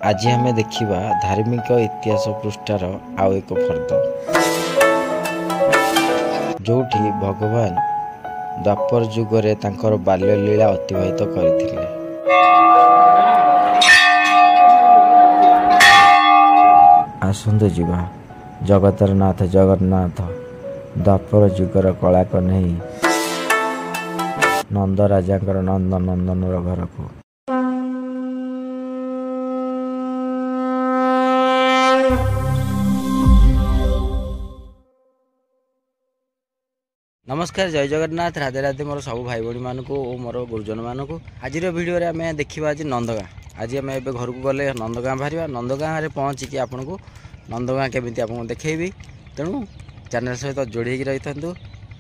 आज आम देखा धार्मिक इतिहास पृष्ठार आउ एक फर्द जोठी भगवान द्वापर जुगरे तांकर बाल्य लीला अतिबाहित करथिले। आसंतु जीवा जगतर नाथ जगन्नाथ द्वापर जुगर कला को नहीं नंद राजा नंद नंदन घर को। नमस्कार, जय जगन्नाथ, राधे राधे मोर सब भाई भाई मानक और मोर गुरुजन मानक। आज भिडियो आम देखा आज नंदगाँ। आज आम ए घर को गले नंदगाँ बाहर नंदगाँ में पहुँचिकी आपन को नंदगाँ केमी आपको देखी। तेणु चैनल सहित जोड़ी रही था।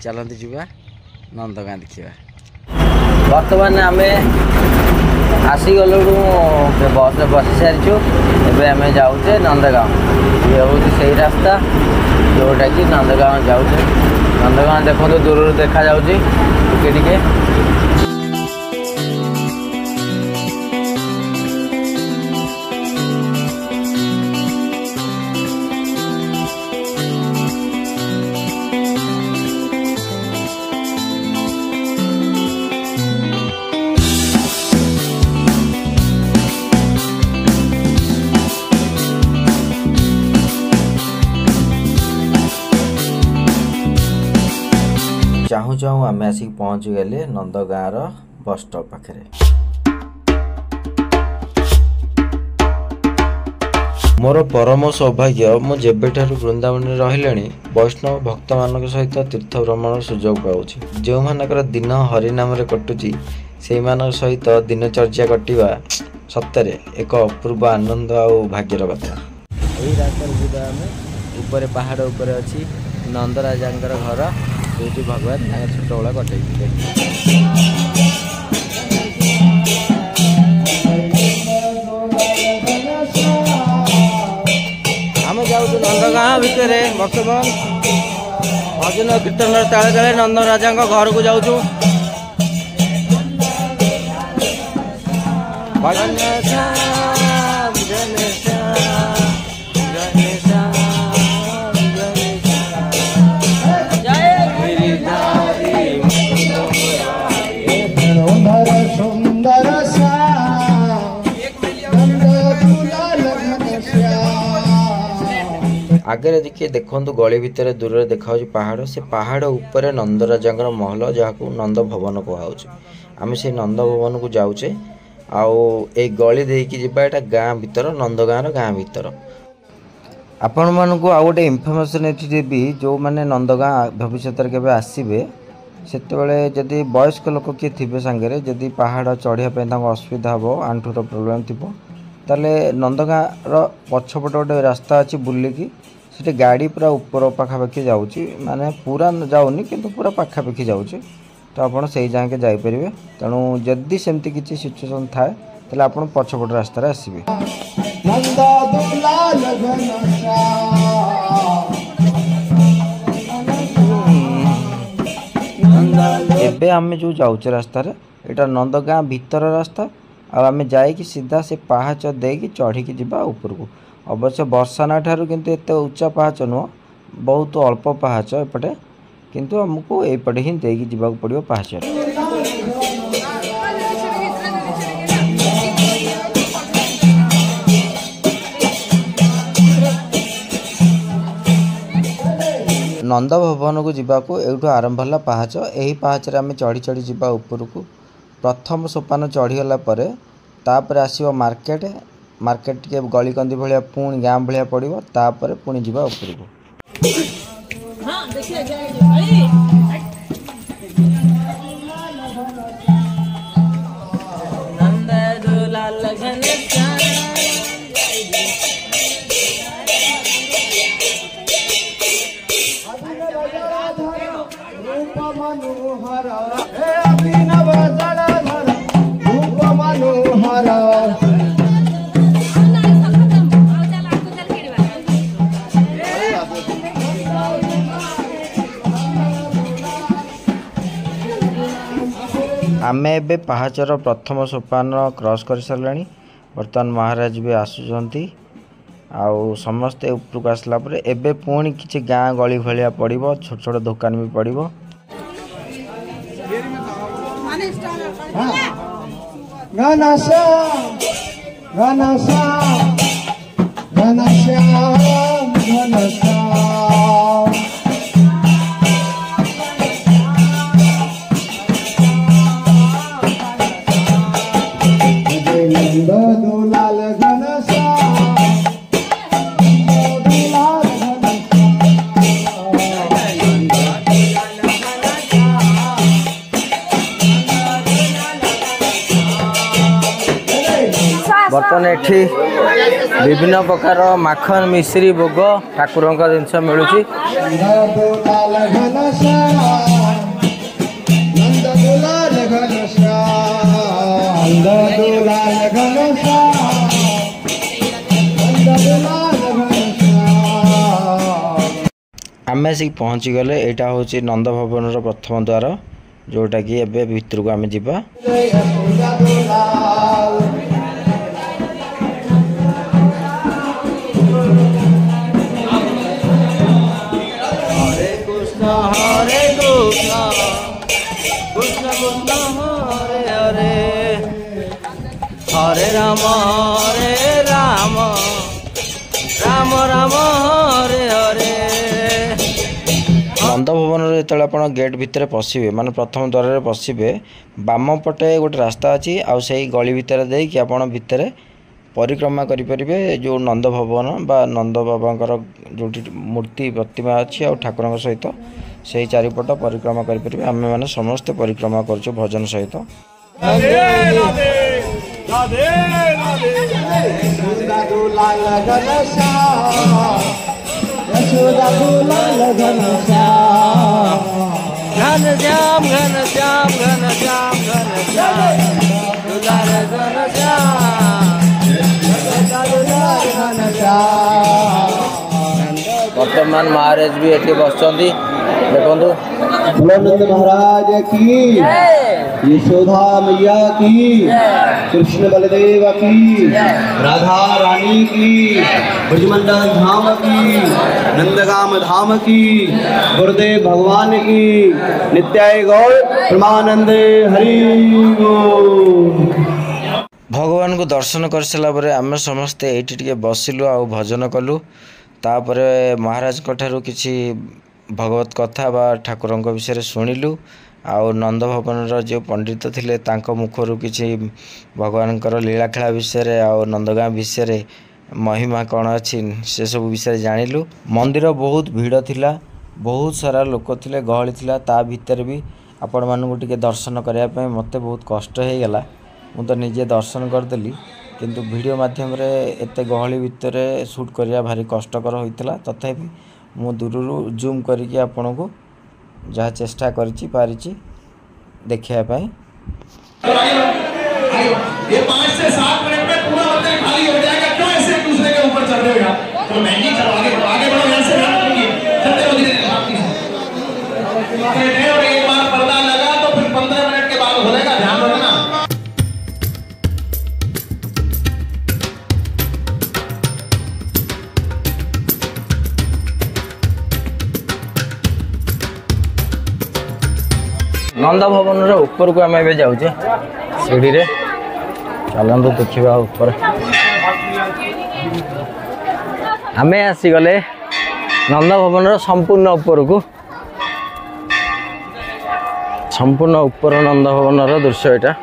चलते जावा नंदगाँ देखा। बर्तमान आम आसीगलु बस बस सारी एम जाऊे नंदगाँ। ये हूँ से रास्ता जोटा कि नंदगाँ जाऊे। नंदगाँ देखो दूर देखा टिके चाहू चाहू आम आसिक पहुँची गले नंदगाँ बस स्टॉप पाखे। मोर परम सौभाग्य मु जेबेठारु वृंदावन रहिले वैष्णव भक्त मान सहित तीर्थ भ्रमण सुजोग पाऊँ। जो मानकर दिन हरिनाम कटुची से सहित दिनचर्या कटिवा सत्य एक अपूर्व आनंद और भाग्यर कथा। यही रास्ता जीवा आम ऊपर पहाड़ उपर अच्छी नंदराजा घर जो भगवान छोट बड़ा कटे आम जाऊँ नंदगाँ भितर बर्तमान भजन कीर्तन ताले ताले नंद राजा घर को जाऊँ। आगे देखिए देखु गली भितर दूर देखा पहाड़। से पहाड़ ऊपर नंदराजा महल जहाँ नंद भवन कहुचे। आम से नंद भवन को जाऊे आई गली देकी जीवा गाँ भीतर नंदगाँ गाँ भीतर। आपण मानक आउ गोटे इनफर्मेशन ये देवी जो मैंने नंदगाँ भविष्य के आसवे से जदि वयस्क लोक किए थे सांगे जदि पहाड़ चढ़ापी असुविधा हम आंठूर प्रोब्लेम थी ताले नंदगाँ पछपट गोटे रास्ता अच्छी बुलिकी से गाड़ी पूरा ऊपर पाखापाखि जाऊँगी माने पूरा जाऊनी किंतु पूरा पाखापाखि जाऊँगी। तो आपड़ से जाके जापरेंगे। तेणु जदि सेमती किसी सिचुएसन थाए ताले आपड़ पछपट रास्तार आसबे। एबे आमे जो जाऊचे रास्ता एटा नंदगाँ भीतर रास्ता आम जाइए सीधा से पहाच देकी चढ़ी जीवा ऊपर को। अवश्य बर्षाना ठारू किंतु एत उच्चा पहाच नुह बहुत अल्प पहाच एपटे किंतु आमको एपटे ही देकी जीवा पड़ो पहाच। नंद भवन को जीवाको एठू आरंभ है पहाच। यही पहाच आम चढ़ी चढ़ी जीवा ऊपर को। प्रथम सोपान चढ़ीगला तापर आसो मार्केट। मार्केट टे गली कंदी भाया पुणी गाँ भाया पड़ो तापर पुणी जीवा ऊपर को। आमे एबे पहाचर प्रथम सोपान क्रॉस कर सारे बर्तमान महाराज भी आसुचंती आउ समस्ते उपरको आसला परे एबे पुणी किछि गाँ गली भलिया पड़िबो छोट छोट दुकान भी पड़िबो। बर्तमान एठी विभिन्न प्रकार माखन मिश्री भोग ठाकुर जिनस मिलूँ। आम आसिक पहुँची गले। यहाँ हूँ नंद भवन प्रथम द्वार जोटा कि एबे भितर को आम जीवा। हरे कृष्ण कृष्ण कृष्ण हरे हरे हरे राम राम राम हरे हरे। नंद भवन जो आप गेट भितर पशिबे माने प्रथम द्वार पशिबे बाम पटे गोटे रास्ता अच्छी आउ से गली भितर देकी आप भितर परिक्रमा करें जो नंद भवन बा नंद बाबांकर जो मूर्ति प्रतिमा अच्छी आ ठाकुर सहित से चारिपट परिक्रमा करें। आम मैंने समस्ते परिक्रमा कर भजन सहित। घन श्याम घन श्याम घन श्याम घन श्याम दुलार घन श्याम वर्तमान महाराज भी ये बस देखो नंद महाराज की, यशोदा मैया की, कृष्ण बलदेव की, राधा रानी की, ब्रजमंडल धाम की, नंदगाम धाम की, गुरुदेव भगवान की, नित्याय गौर परमानंद हरि बोल। भगवान को दर्शन कर सारा पर आम समस्ते ये बसिलु आ भजन कलु। तापर महाराज ठारू किसी भगवत कथा बा ठाकुर विषय शुणिलु। आउ नंद भवन जो पंडित थिले तांको मुखरु किसी भगवान लीलाखेला विषय आउ नंदगाँ विषय महिमा कौन अच्छी से सब विषय जानिलु। मंदिर बहुत भीड़ थिला, बहुत सारा लोक थिले, गहली थिला। ता भितर भी आपण मानू टिके दर्शन करने मते बहुत कष्ट हो गला। मु तो निजे दर्शन करदेली किंतु वीडियो माध्यम रे एते गहली भितर शूट करिया भारी कष्टकर होइतला। तथापि मु दूररू जूम करिके आपन को जहाँ चेष्टा करिछि पारिछि देखिया पाई। ये 5 से 7 मिनट में पूरा मंदिर खाली हो जाएगा। क्यों ऐसे एक दूसरे के ऊपर चढ़ रहे हो यार? तो मैं नहीं चलो, आगे बढ़ो, यहाँ से बात कीजिए। चलते हो धीरे धीरे। और एक बार पर्दा लगा तो फिर 15 मिनट के बाद होगा, ध्यान रखना। नंद भवन ऊपर को आम ए जाऊे सीढ़ी रे चलतु देखा ऊपर। आम आसीगले नंद भवन संपूर्ण ऊपर को, संपूर्ण ऊपर नंद भवन दृश्य यहाँ।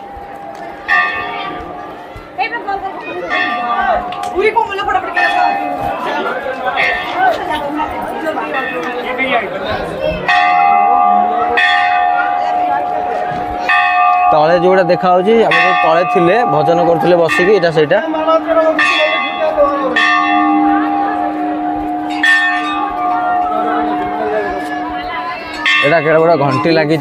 तले जोड़ा देखा तले थिले भजन करथिले बसिकी एटा सेटा एटा केड़ा बड़ा घंटी लगी।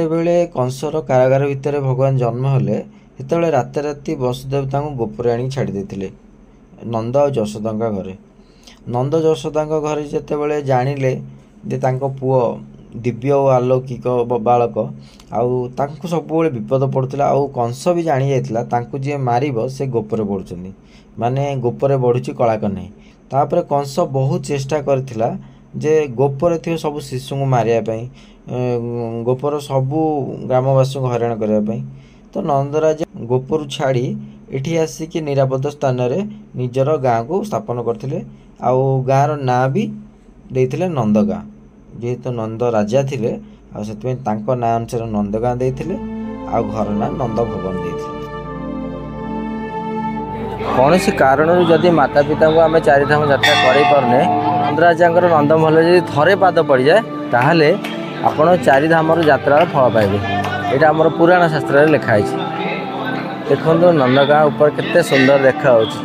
ଯେତେବେଳେ କଂସର କାରାଗାର ଭିତରେ ଭଗବାନ ଜନ୍ମ ହେଲେ ସେତେବେଳେ ରାତାରାତି ବସୁଦେବ ତାଙ୍କୁ ଗୋପରେ ଆଣିକି ଛାଡ଼ି ଦେଇଥିଲେ ନନ୍ଦ ଆଉ ଯଶୋଦାଙ୍କ ଘରେ। ନନ୍ଦ ଯଶୋଦାଙ୍କ ଘରେ ଯେତେବେଳେ ଜାଣିଲେ ଯେ ତାଙ୍କ ପୁଅ ଦିବ୍ୟ ଓ ଆଲୌକିକ ବାଳକ ଆଉ ତାଙ୍କୁ ସବୁବେଳେ ବିପଦ ପଡ଼ୁଥିଲା, ଆଉ କଂସ ବି ଜାଣି ଯାଇଥିଲା ତାଙ୍କୁ ଯିଏ ମାରିବ ସେ ଗୋପରେ ବଢ଼ୁଛନ୍ତି, ମାନେ ଗୋପରେ ବଢ଼ୁଛି କଳାକହ୍ନେଇ। ତାପରେ କଂସ ବହୁତ ଚେଷ୍ଟା କରିଥିଲା ଯେ ଗୋପରେ ଥିବା ସବୁ ଶିଶୁଙ୍କୁ ମାରିବା ପାଇଁ, ଗୋପର ସବୁ ଗ୍ରାମବାସୀଙ୍କୁ ହଇରାଣ କରିବା ପାଇଁ। ତ ନନ୍ଦରାଜ ଗୋପରୁ ଛାଡ଼ି ଏଠି ଆସିକି ନିରାପଦ ସ୍ଥାନରେ ନିଜର ଗାଁକୁ ସ୍ଥାପନ କରିଥିଲେ, ଆଉ ଗାଁର ନାଁ ବି ଦେଇଥିଲେ ନନ୍ଦଗାଁ। ଯେହେତୁ ନନ୍ଦ ରାଜା ଥିଲେ ଆଉ ସେଥିପାଇଁ ତାଙ୍କ ନାଁ ଅନୁସାରେ ନନ୍ଦଗାଁ ଦେଇଥିଲେ, ଆଉ ଘର ନାଁ ନନ୍ଦ ଭବନ ଦେଇଥିଲେ। କୌଣସି କାରଣରୁ ଯଦି ମାତା ପିତାଙ୍କୁ ଆମେ ଚାରିଧାମ ଯାତ୍ରା କରାଇପାରୁନେ, ନନ୍ଦରାଜାଙ୍କର ନନ୍ଦମହଲରେ ଯଦି ଥରେ ପାଦ ପଡ଼ିଯାଏ ତାହେଲେ ଆପଣ ଚାରିଧାମର ଯାତ୍ରାର ଫଳ ପାଇବେ। ଏଇଟା ଆମର ପୁରାଣ ଶାସ୍ତ୍ରରେ ଲେଖା ହେଇଛି। ଦେଖନ୍ତୁ ନନ୍ଦଗାଁ ଉପରେ କେତେ ସୁନ୍ଦର ଦେଖାଯାଉଛି।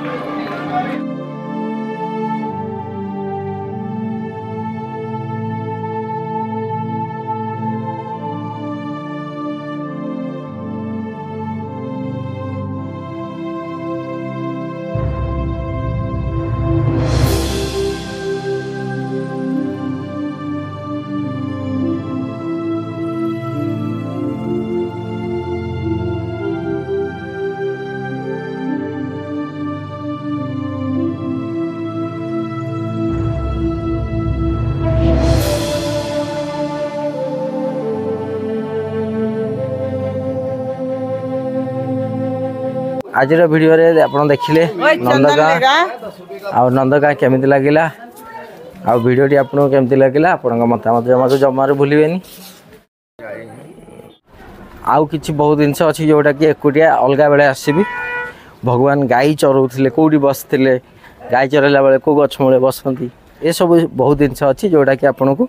आजिर भिडियो आप देखिले नंदगाँ आउ नंदगाँ केमिति लगिला आउ भिडियोटी आपको केमिति लगिला आपण मतामत जमार भूलिबेनी। आउ किछि बहुत जिनस अच्छी जोटा कि एकुटिया अलग बेले आसबि। भगवान गाई चरौथिले कोठी बसथिले, गाई चरैला बेले को गछ मूले बसंती, ए सब बहुत जिनस अच्छी जोटा कि आपको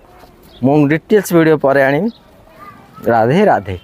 मु डिटेल्स वीडियो पर आनी। राधे राधे।